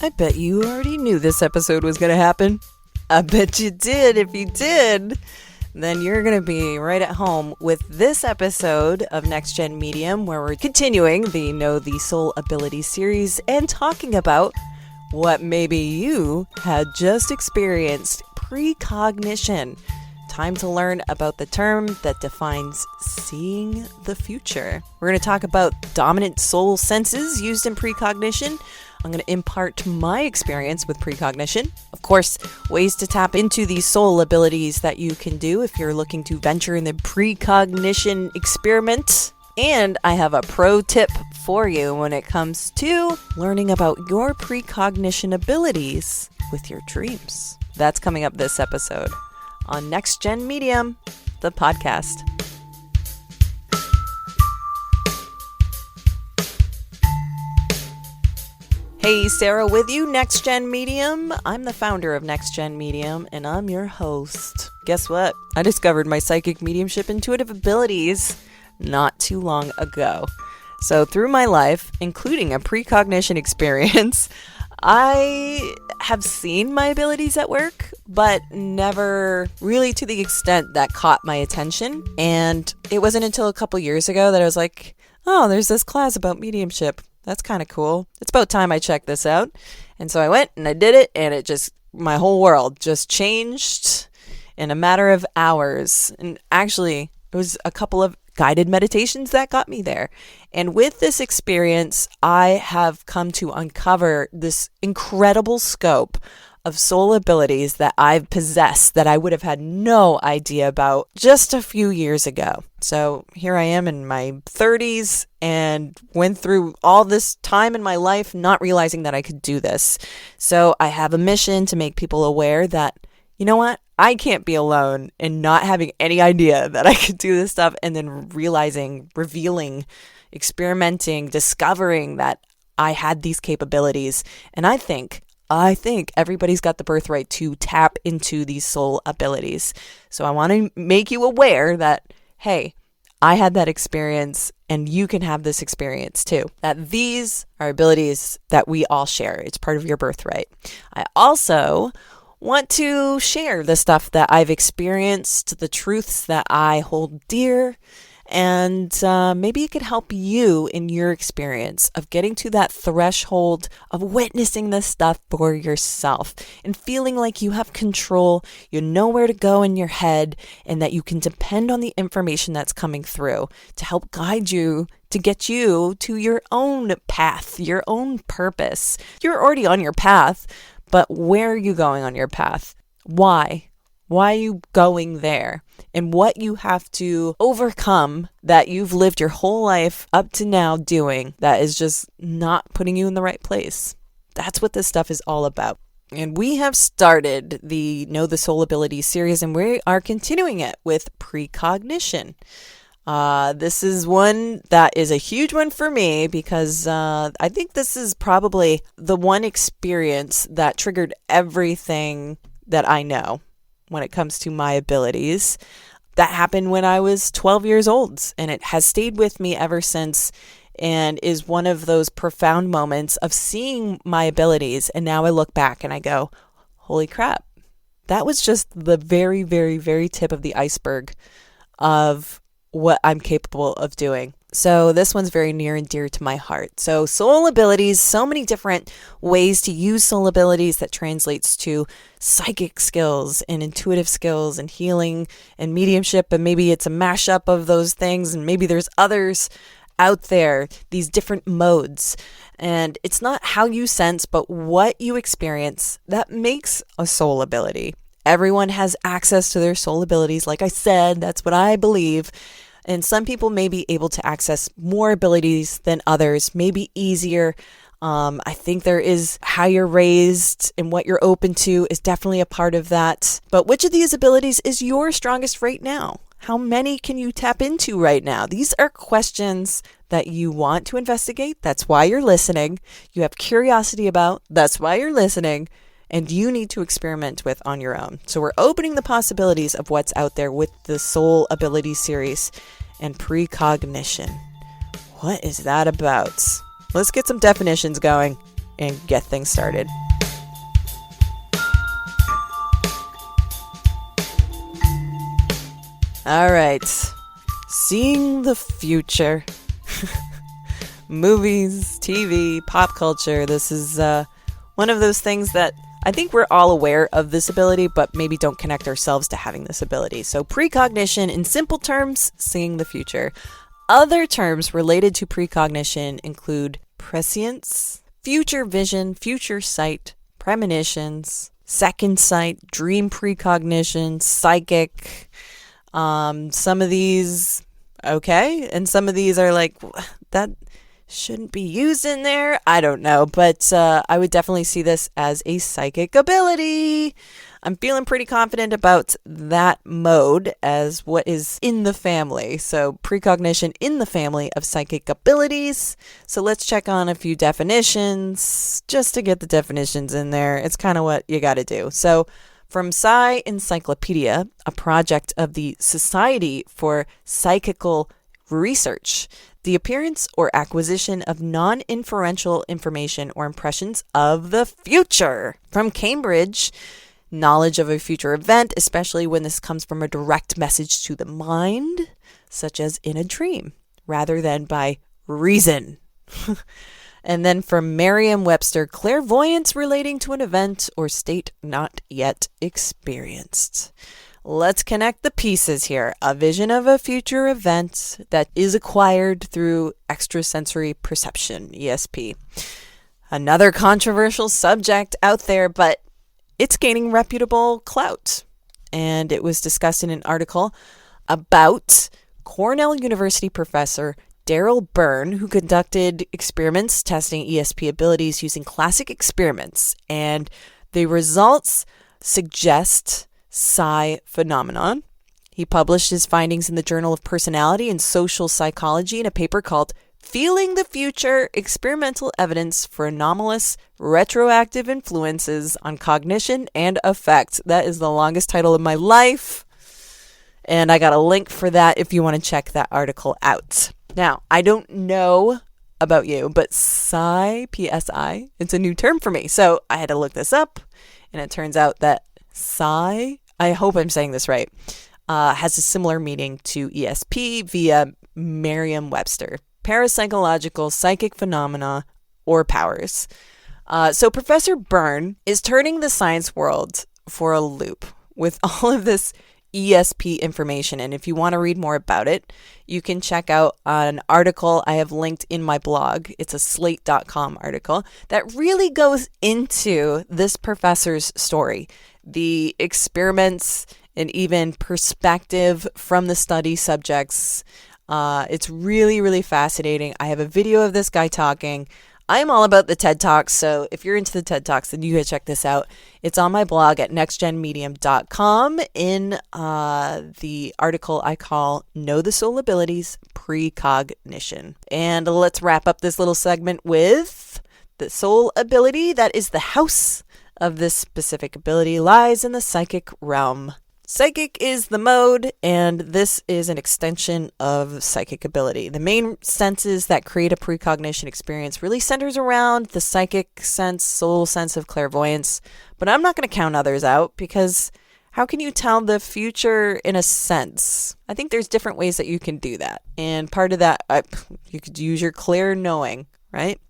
I bet you already knew this episode was going to happen. I bet you did. If you did, then you're going to be right at home with this episode of NextGEN Medium, where we're continuing the Know the Soul Ability series and talking about what maybe you had just experienced, precognition. Time to learn about the term that defines seeing the future. We're going to talk about dominant soul senses used in precognition. I'm going to impart my experience with precognition. Of course, ways to tap into these soul abilities that you can do if you're looking to venture in the precognition experiment. And I have a pro tip for you when it comes to learning about your precognition abilities with your dreams. That's coming up this episode on NextGEN Medium, the podcast. Hey, Sarah with you, NextGEN Medium. I'm the founder of NextGEN Medium, and I'm your host. Guess what? I discovered my psychic mediumship intuitive abilities not too long ago. So through my life, including a precognition experience, I have seen my abilities at work, but never really to the extent that caught my attention. And it wasn't until a couple years ago that I was like, oh, there's this class about mediumship. That's kind of cool. It's about time I checked this out. And so I went and I did it, and my whole world just changed in a matter of hours. And actually, it was a couple of guided meditations that got me there. And with this experience, I have come to uncover this incredible scope of soul abilities that I've possessed that I would have had no idea about just a few years ago. So here I am in my 30s and went through all this time in my life not realizing that I could do this. So I have a mission to make people aware that, you know what? I can't be alone in not having any idea that I could do this stuff, and then realizing, revealing, experimenting, discovering that I had these capabilities. And I think everybody's got the birthright to tap into these soul abilities. So I want to make you aware that, hey, I had that experience and you can have this experience too. That these are abilities that we all share. It's part of your birthright. I also want to share the stuff that I've experienced, the truths that I hold dear, and maybe it could help you in your experience of getting to that threshold of witnessing this stuff for yourself and feeling like you have control, you know where to go in your head, and that you can depend on the information that's coming through to help guide you to get you to your own path, your own purpose. You're already on your path, but where are you going on your path? Why? Why are you going there? And what you have to overcome that you've lived your whole life up to now doing that is just not putting you in the right place. That's what this stuff is all about. And we have started the Know the Soul Ability series, and we are continuing it with precognition. This is one that is a huge one for me because I think this is probably the one experience that triggered everything that I know when it comes to my abilities. That happened when I was 12 years old, and it has stayed with me ever since, and is one of those profound moments of seeing my abilities. And now I look back and I go, holy crap, that was just the very, very, very tip of the iceberg of what I'm capable of doing. So this one's very near and dear to my heart. So soul abilities, so many different ways to use soul abilities that translates to psychic skills and intuitive skills and healing and mediumship. And maybe it's a mashup of those things. And maybe there's others out there, these different modes. And it's not how you sense, but what you experience that makes a soul ability. Everyone has access to their soul abilities. Like I said, that's what I believe. And some people may be able to access more abilities than others, maybe easier. I think there is how you're raised and what you're open to is definitely a part of that. But which of these abilities is your strongest right now? How many can you tap into right now? These are questions that you want to investigate. That's why you're listening. You have curiosity about. That's why you're listening. And you need to experiment with on your own. So we're opening the possibilities of what's out there with the Soul Ability series and precognition. What is that about? Let's get some definitions going. and get things started. All right. Seeing the future. Movies, TV, pop culture. This is one of those things that I think we're all aware of this ability, but maybe don't connect ourselves to having this ability. So precognition, in simple terms, seeing the future. Other terms related to precognition include prescience, future vision, future sight, premonitions, second sight, dream precognition, psychic. Some of these, okay, and some of these are like, that shouldn't be used in there. I don't know, but I would definitely see this as a psychic ability. I'm feeling pretty confident about that mode as what is in the family. So precognition in the family of psychic abilities. So let's check on a few definitions just to get the definitions in there. It's kind of what you got to do. So from Psi Encyclopedia, a project of the Society for Psychical Research, the appearance or acquisition of non-inferential information or impressions of the future. From Cambridge, knowledge of a future event, especially when this comes from a direct message to the mind, such as in a dream, rather than by reason. And then from Merriam-Webster, clairvoyance relating to an event or state not yet experienced. Let's connect the pieces here. A vision of a future event that is acquired through extrasensory perception, ESP. Another controversial subject out there, but it's gaining reputable clout. And it was discussed in an article about Cornell University professor Daryl Byrne, who conducted experiments testing ESP abilities using classic experiments. And the results suggest psi phenomenon. He published his findings in the Journal of Personality and Social Psychology in a paper called Feeling the Future, Experimental Evidence for Anomalous Retroactive Influences on Cognition and Affect. That is the longest title of my life. And I got a link for that if you want to check that article out. Now, I don't know about you, but psi, P-S-I, it's a new term for me. So I had to look this up, and it turns out that psi, I hope I'm saying this right, has a similar meaning to ESP via Merriam-Webster. Parapsychological psychic phenomena or powers. So Professor Byrne is turning the science world for a loop with all of this ESP information. And if you want to read more about it, you can check out an article I have linked in my blog. It's a slate.com article that really goes into this professor's story, the experiments, and even perspective from the study subjects. It's really, really fascinating. I have a video of this guy talking. I'm all about the TED Talks, so if you're into the TED Talks, then you gotta check this out. It's on my blog at nextgenmedium.com in the article I call Know the Soul Abilities Precognition. And let's wrap up this little segment with the soul ability that is the house of this specific ability lies in the psychic realm. Psychic is the mode, and this is an extension of psychic ability. The main senses that create a precognition experience really centers around the psychic sense, soul sense of clairvoyance, but I'm not going to count others out because how can you tell the future in a sense? I think there's different ways that you can do that, and part of that, you could use your clear knowing, right?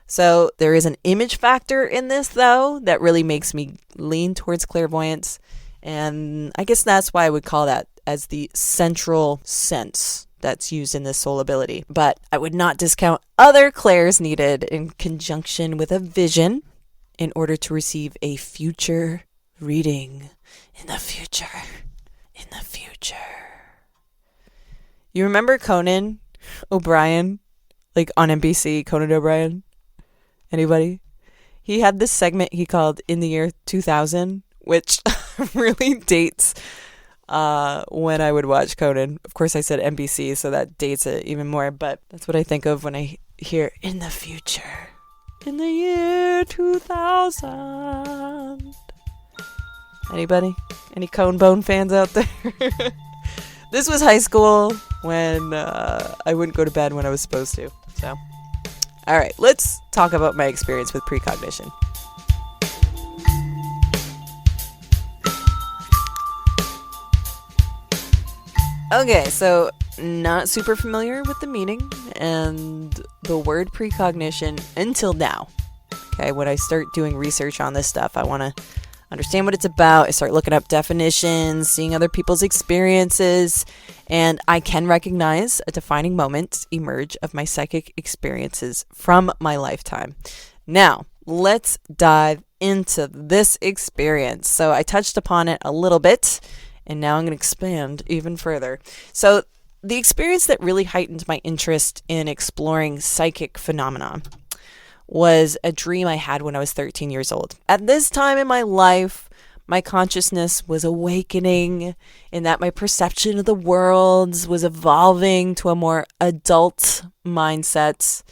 So there is an image factor in this, though, that really makes me lean towards clairvoyance. And I guess that's why I would call that as the central sense that's used in this soul ability. But I would not discount other clairs needed in conjunction with a vision in order to receive a future reading in the future. In the future. You remember Conan O'Brien? Like on NBC, Conan O'Brien? Anybody? He had this segment he called In the Year 2000, which really dates when I would watch Conan. Of course, I said NBC, so that dates it even more, but that's what I think of when I hear in the future. In the year 2000. Anybody? Any Cone Bone fans out there? This was high school when I wouldn't go to bed when I was supposed to. So, All right, let's talk about my experience with precognition. Okay, so not super familiar with the meaning and the word precognition until now. Okay, when I start doing research on this stuff, I want to understand what it's about. I start looking up definitions, seeing other people's experiences, and I can recognize a defining moment emerge of my psychic experiences from my lifetime. Now, let's dive into this experience. So I touched upon it a little bit, and now I'm going to expand even further. So the experience that really heightened my interest in exploring psychic phenomena was a dream I had when I was 13 years old. At this time in my life, my consciousness was awakening in that my perception of the world was evolving to a more adult mindset.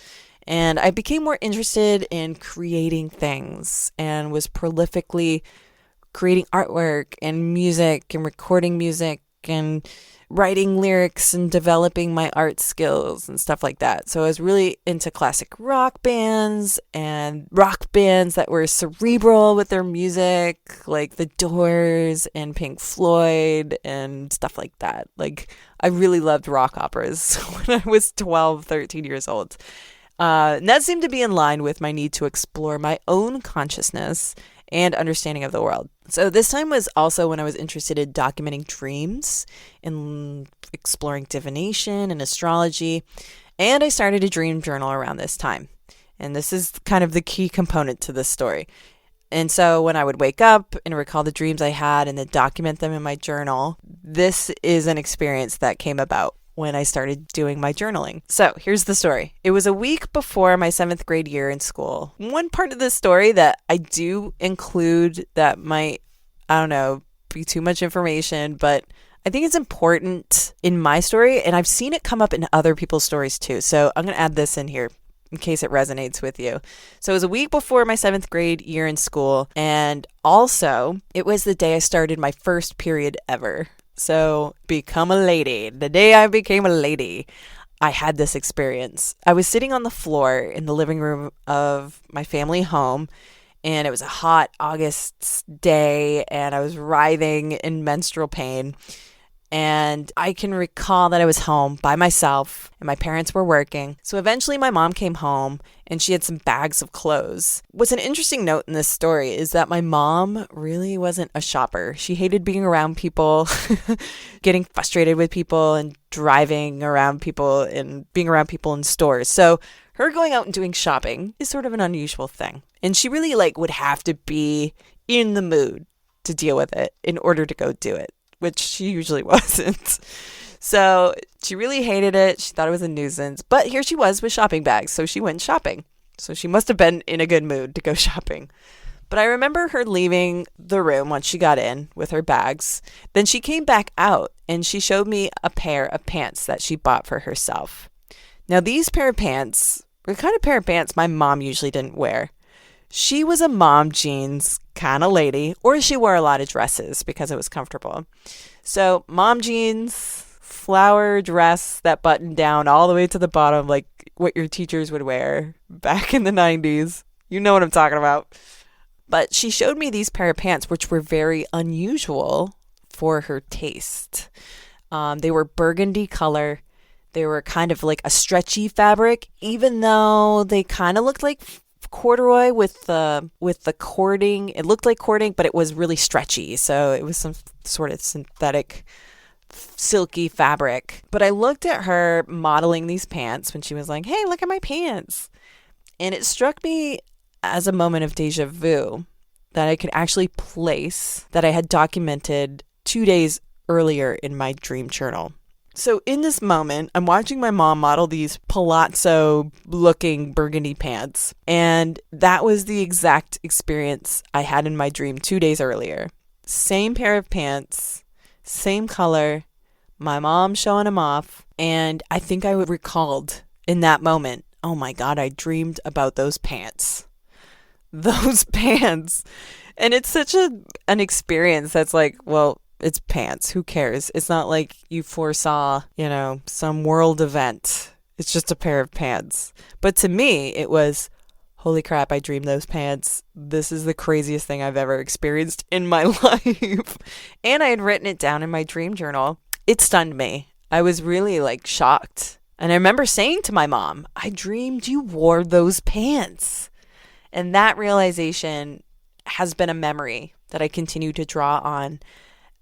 And I became more interested in creating things and was prolifically creating artwork and music and recording music and writing lyrics and developing my art skills and stuff like that. So I was really into classic rock bands and rock bands that were cerebral with their music, like The Doors and Pink Floyd and stuff like that. Like, I really loved rock operas when I was 12, 13 years old. And that seemed to be in line with my need to explore my own consciousness and understanding of the world. So this time was also when I was interested in documenting dreams and exploring divination and astrology. And I started a dream journal around this time. And this is kind of the key component to this story. And so when I would wake up and recall the dreams I had and then document them in my journal, this is an experience that came about when I started doing my journaling. So here's the story. It was a week before my 7th grade year in school. One part of the story that I do include that might, I don't know, be too much information, but I think it's important in my story, and I've seen it come up in other people's stories too. So I'm going to add this in here in case it resonates with you. So it was a week before my 7th grade year in school, and also it was the day I started my first period ever. So, become a lady. The day I became a lady, I had this experience. I was sitting on the floor in the living room of my family home, and it was a hot August day, and I was writhing in menstrual pain. And I can recall that I was home by myself and my parents were working. So eventually my mom came home and she had some bags of clothes. What's an interesting note in this story is that my mom really wasn't a shopper. She hated being around people, getting frustrated with people and driving around people and being around people in stores. So her going out and doing shopping is sort of an unusual thing. And she really would have to be in the mood to deal with it in order to go do it, which she usually wasn't. So she really hated it. She thought it was a nuisance. But here she was with shopping bags, so she went shopping. So she must have been in a good mood to go shopping. But I remember her leaving the room once she got in with her bags. Then she came back out and she showed me a pair of pants that she bought for herself. Now these pair of pants were the kind of pair of pants my mom usually didn't wear. She was a mom jeans kind of lady, or she wore a lot of dresses because it was comfortable. So mom jeans, flower dress that buttoned down all the way to the bottom, like what your teachers would wear back in the 90s. You know what I'm talking about. But she showed me these pair of pants, which were very unusual for her taste. They were burgundy color. They were kind of like a stretchy fabric, even though they kind of looked like corduroy with the cording. It looked like cording, but it was really stretchy. So it was some sort of synthetic silky fabric. But I looked at her modeling these pants when she was like, "Hey, look at my pants." And it struck me as a moment of deja vu that I could actually place that I had documented 2 days earlier in my dream journal. So in this moment, I'm watching my mom model these palazzo-looking burgundy pants, and that was the exact experience I had in my dream 2 days earlier. Same pair of pants, same color, my mom showing them off, and I think I recalled in that moment, oh my God, I dreamed about those pants. Those pants. And it's such an experience that's like, well, it's pants. Who cares? It's not like you foresaw, some world event. It's just a pair of pants. But to me, it was, holy crap, I dreamed those pants. This is the craziest thing I've ever experienced in my life. And I had written it down in my dream journal. It stunned me. I was really shocked. And I remember saying to my mom, I dreamed you wore those pants. And that realization has been a memory that I continue to draw on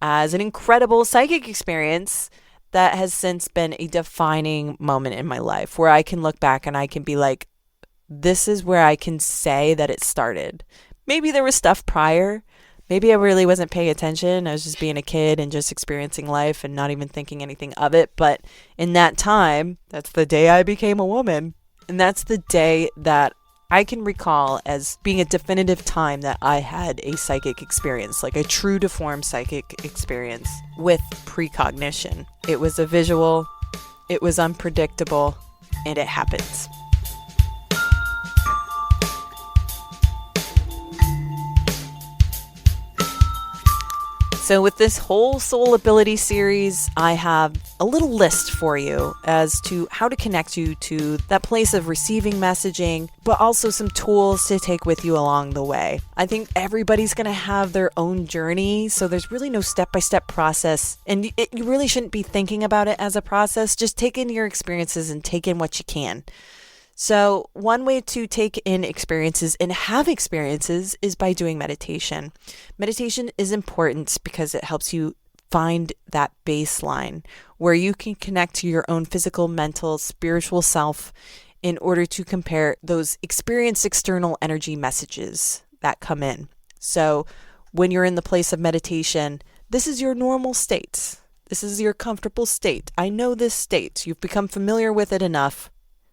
as an incredible psychic experience that has since been a defining moment in my life where I can look back and I can be like, this is where I can say that it started. Maybe there was stuff prior. Maybe I really wasn't paying attention. I was just being a kid and just experiencing life and not even thinking anything of it. But in that time, that's the day I became a woman. And that's the day that I can recall as being a definitive time that I had a psychic experience, like a true to form psychic experience with precognition. It was a visual, it was unpredictable, and it happens. So with this whole Soul Ability series, I have a little list for you as to how to connect you to that place of receiving messaging, but also some tools to take with you along the way. I think everybody's going to have their own journey, so there's really no step-by-step process, and you really shouldn't be thinking about it as a process. Just take in your experiences and take in what you can. So one way to take in experiences and have experiences is by doing meditation. Meditation is important because it helps you find that baseline where you can connect to your own physical, mental, spiritual self in order to compare those experienced external energy messages that come in. So when you're in the place of meditation, this is your normal state. This is your comfortable state. I know this state. You've become familiar with it enough.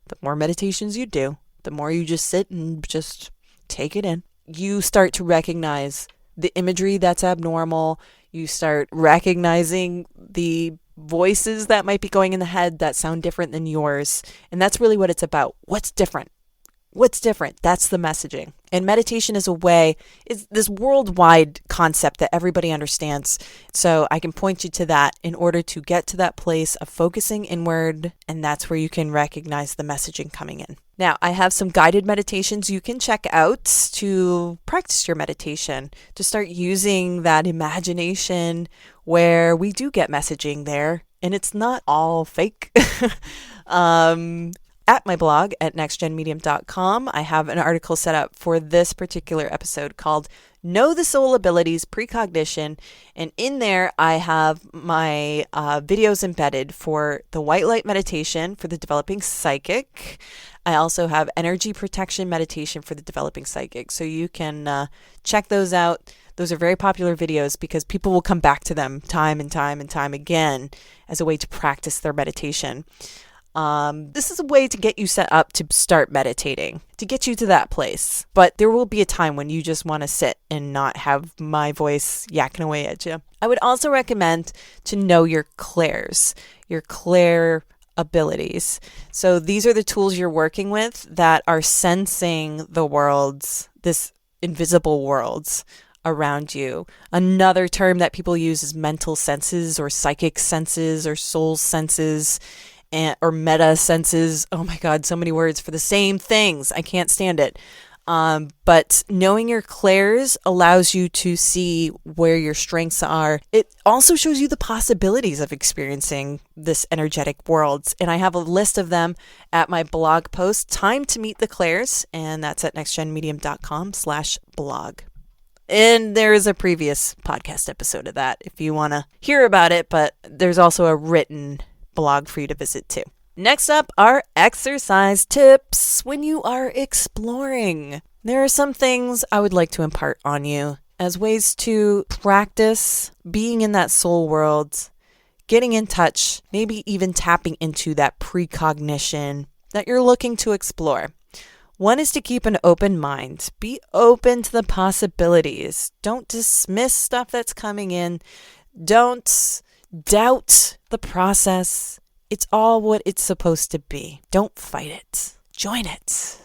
The more meditations you do, the more you just sit and just take it in. You start to recognize the imagery that's abnormal. You start recognizing the voices that might be going in the head that sound different than yours. And that's really what it's about. What's different? What's different? That's the messaging. And meditation is a way, it's this worldwide concept that everybody understands. So I can point you to that in order to get to that place of focusing inward. And that's where you can recognize the messaging coming in. Now, I have some guided meditations you can check out to practice your meditation, to start using that imagination where we do get messaging there. And it's not all fake. At my blog at nextgenmedium.com, I have an article set up for this particular episode called Know the Soul Abilities Precognition. And in there, I have my videos embedded for the white light meditation for the developing psychic. I also have energy protection meditation for the developing psychic. So you can check those out. Those are very popular videos because people will come back to them time and time and time again as a way to practice their meditation. This is a way to get you set up to start meditating, to get you to that place. But there will be a time when you just want to sit and not have my voice yakking away at you. I would also recommend to know your clairs, your clair abilities. So these are the tools you're working with that are sensing the worlds, this invisible worlds around you. Another term that people use is mental senses or psychic senses or soul senses. Or meta senses. Oh my God, so many words for the same things. I can't stand it. But knowing your clairs allows you to see where your strengths are. It also shows you the possibilities of experiencing this energetic world. And I have a list of them at my blog post, Time to Meet the Clairs. And that's at nextgenmedium.com/blog. And there is a previous podcast episode of that if you want to hear about it. But there's also a written blog for you to visit too. Next up are exercise tips when you are exploring. There are some things I would like to impart on you as ways to practice being in that soul world, getting in touch, maybe even tapping into that precognition that you're looking to explore. One is to keep an open mind. Be open to the possibilities. Don't dismiss stuff that's coming in. Don't doubt the process. It's all what it's supposed to be. Don't fight it. Join it.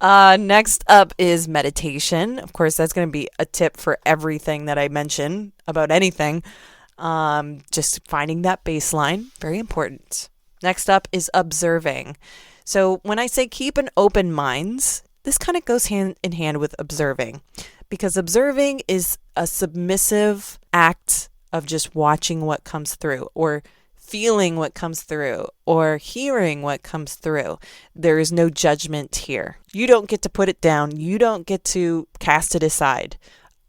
Next up is meditation. Of course, that's going to be a tip for everything that I mention about anything. Just finding that baseline. Very important. Next up is observing. So when I say keep an open mind, this kind of goes hand in hand with observing, because observing is a submissive act of just watching what comes through, or feeling what comes through, or hearing what comes through. There is no judgment here. You don't get to put it down. You don't get to cast it aside.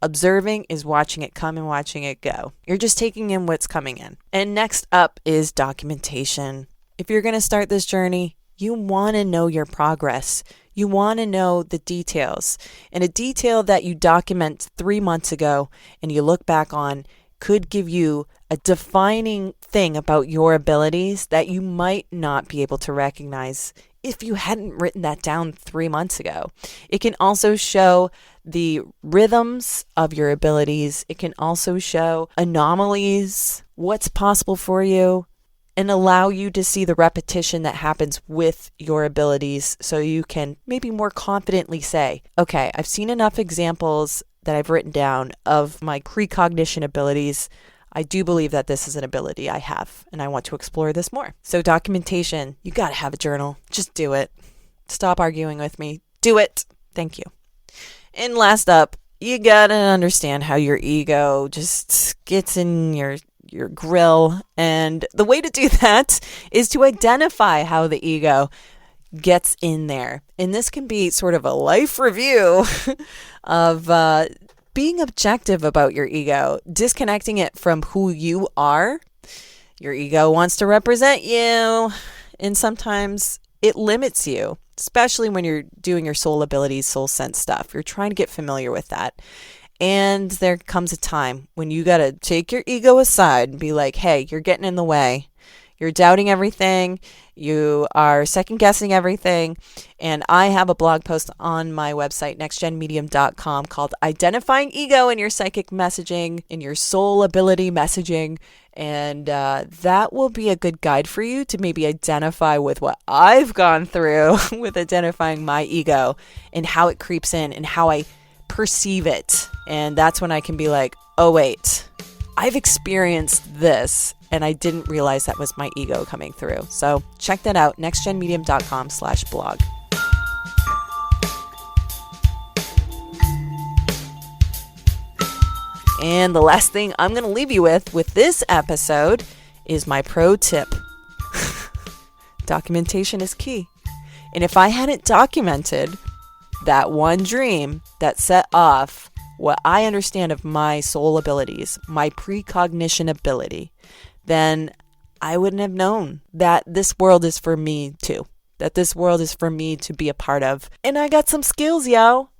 Observing is watching it come and watching it go. You're just taking in what's coming in. And next up is documentation. If you're going to start this journey, you want to know your progress. You want to know the details. And a detail that you document 3 months ago and you look back on could give you a defining thing about your abilities that you might not be able to recognize if you hadn't written that down 3 months ago. It can also show the rhythms of your abilities. It can also show anomalies, what's possible for you, and allow you to see the repetition that happens with your abilities so you can maybe more confidently say, okay, I've seen enough examples that I've written down of my precognition abilities. I do believe that this is an ability I have, and I want to explore this more. So documentation, you got to have a journal. Just do it. Stop arguing with me. Do it. Thank you. And last up, you got to understand how your ego just gets in your grill. And the way to do that is to identify how the ego gets in there. And this can be sort of a life review of being objective about your ego, disconnecting it from who you are. Your ego wants to represent you, and sometimes it limits you, especially when you're doing your soul abilities, soul sense stuff. You're trying to get familiar with that. And there comes a time when you got to take your ego aside and be like, hey, you're getting in the way. You're doubting everything. You are second guessing everything. And I have a blog post on my website, nextgenmedium.com, called Identifying Ego in Your Psychic Messaging, in Your Soul Ability Messaging. And that will be a good guide for you to maybe identify with what I've gone through with identifying my ego and how it creeps in and how I perceive it. And that's when I can be like, oh wait, I've experienced this and I didn't realize that was my ego coming through. So check that out, nextgenmedium.com/blog. And the last thing I'm going to leave you with this episode is my pro tip. Documentation is key. And if I hadn't documented that one dream that set off what I understand of my soul abilities, my precognition ability, then I wouldn't have known that this world is for me too, that this world is for me to be a part of. And I got some skills, yo.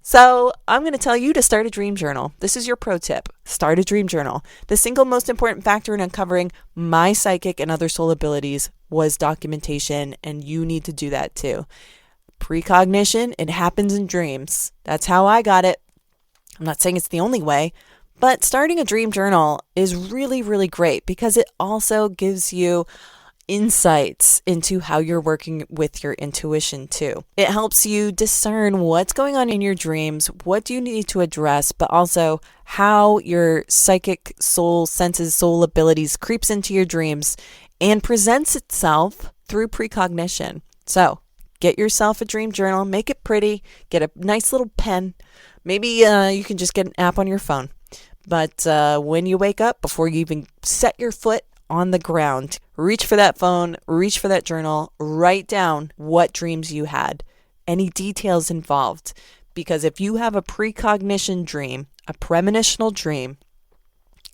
So I'm going to tell you to start a dream journal. This is your pro tip. Start a dream journal. The single most important factor in uncovering my psychic and other soul abilities was documentation, and you need to do that too. Precognition, it happens in dreams. That's how I got it. I'm not saying it's the only way, but starting a dream journal is really, really great because it also gives you insights into how you're working with your intuition too. It helps you discern what's going on in your dreams, what do you need to address, but also how your psychic soul senses, soul abilities creeps into your dreams and presents itself through precognition. So get yourself a dream journal, make it pretty, get a nice little pen. Maybe you can just get an app on your phone. But when you wake up, before you even set your foot on the ground, reach for that phone, reach for that journal, write down what dreams you had, any details involved. Because if you have a precognition dream, a premonitional dream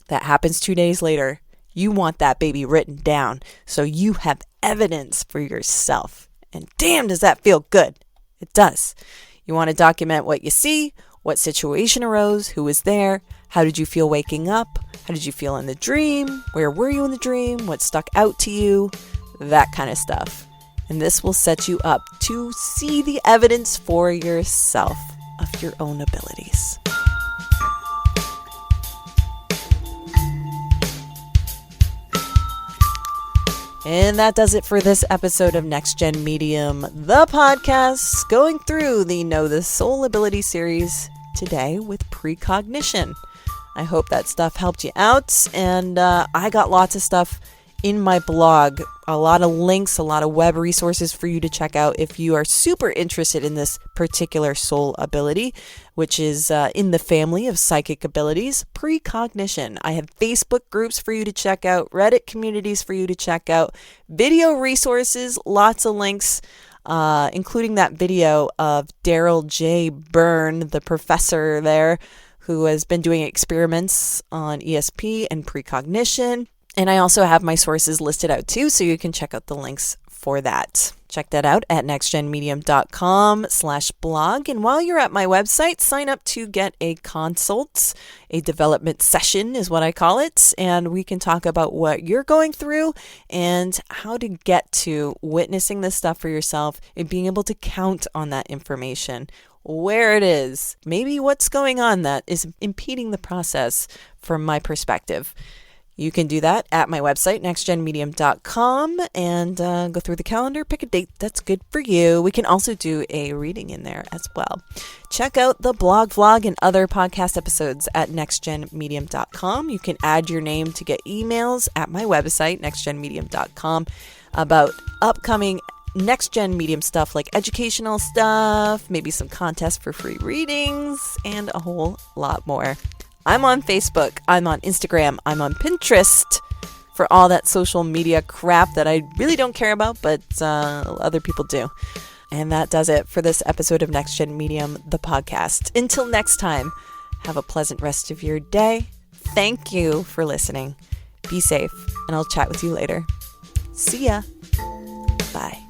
that happens 2 days later, you want that baby written down so you have evidence for yourself. And damn, does that feel good. It does. You want to document what you see, what situation arose, who was there, how did you feel waking up, how did you feel in the dream, where were you in the dream, what stuck out to you, that kind of stuff. And this will set you up to see the evidence for yourself of your own abilities. And that does it for this episode of NextGen Medium, the podcast, going through the Know the Soul Ability series today with precognition. I hope that stuff helped you out, and I got lots of stuff in my blog a lot of links, a lot of web resources for you to check out if you are super interested in this particular soul ability, which is in the family of psychic abilities, Precognition. I have Facebook groups for you to check out, Reddit communities for you to check out, video resources, lots of links, including that video of Daryl J. Byrne, the professor there, who has been doing experiments on ESP and precognition. And I also have my sources listed out too, so you can check out the links for that. Check that out at nextgenmedium.com/blog. And while you're at my website, sign up to get a consult, a development session is what I call it. And we can talk about what you're going through and how to get to witnessing this stuff for yourself and being able to count on that information, where it is, maybe what's going on that is impeding the process from my perspective. You can do that at my website, nextgenmedium.com, and go through the calendar, pick a date that's good for you. We can also do a reading in there as well. Check out the blog, vlog, and other podcast episodes at nextgenmedium.com. You can add your name to get emails at my website, nextgenmedium.com, about upcoming NextGen Medium stuff like educational stuff, maybe some contests for free readings, and a whole lot more. I'm on Facebook, I'm on Instagram, I'm on Pinterest for all that social media crap that I really don't care about, but other people do. And that does it for this episode of NextGen Medium, the podcast. Until next time, have a pleasant rest of your day. Thank you for listening. Be safe, and I'll chat with you later. See ya. Bye.